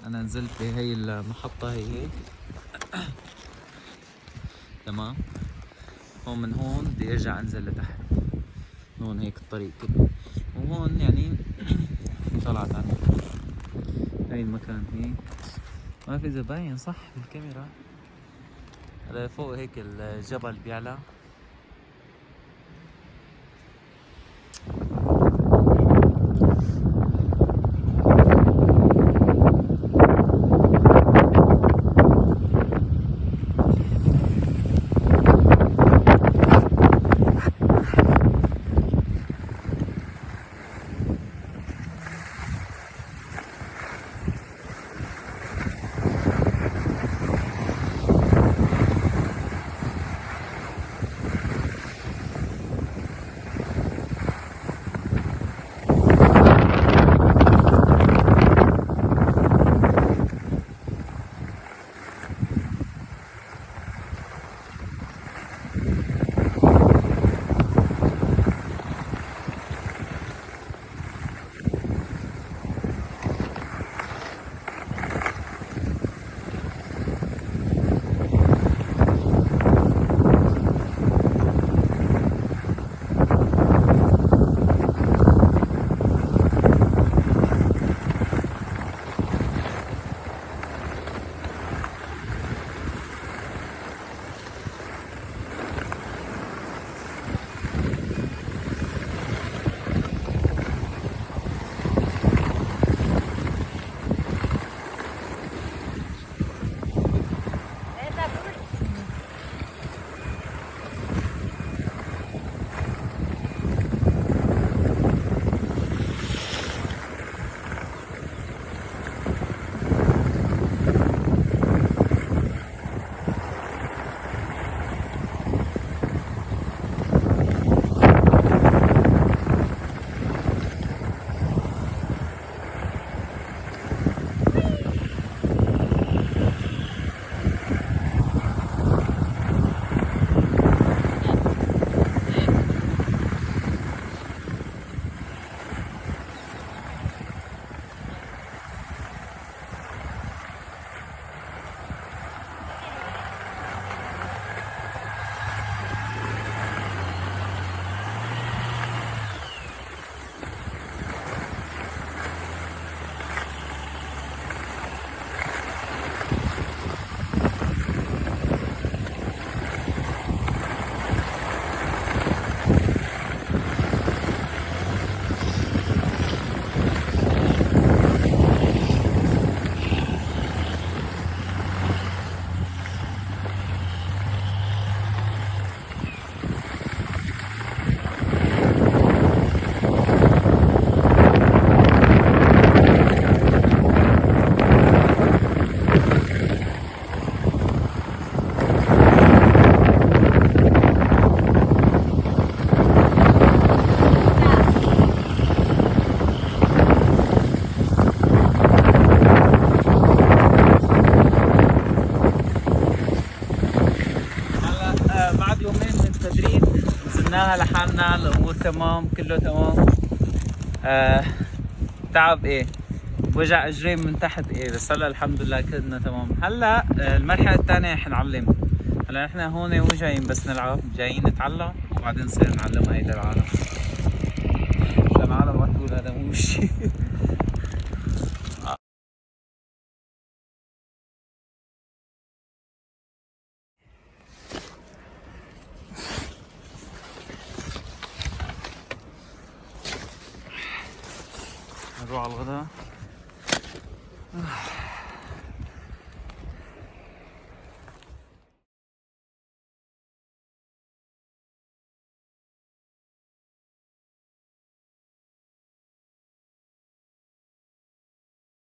انا نزلت بهي المحطة هي تمام. هون من هون بدي ارجع انزل لتحت، هون هيك الطريق كله، وهون يعني طلعت عنه هاي المكان هيك. ما في زباين صح بالكاميرا. هذا فوق هيك الجبل بيعلى. نزلناها لحالنا، الامور تمام، كله تمام. تعب ايه، وجع اجرين من تحت ايه، بس هلا الحمد لله كلنا تمام. هلا المرحله الثانيه حنعلم. هلا نحن هون مو جايين بس نلعب، جايين نتعلم وبعدين نصير نعلم هيدا العالم. عشان العالم ما تقول هذا مو شيء. نروح على الغداء.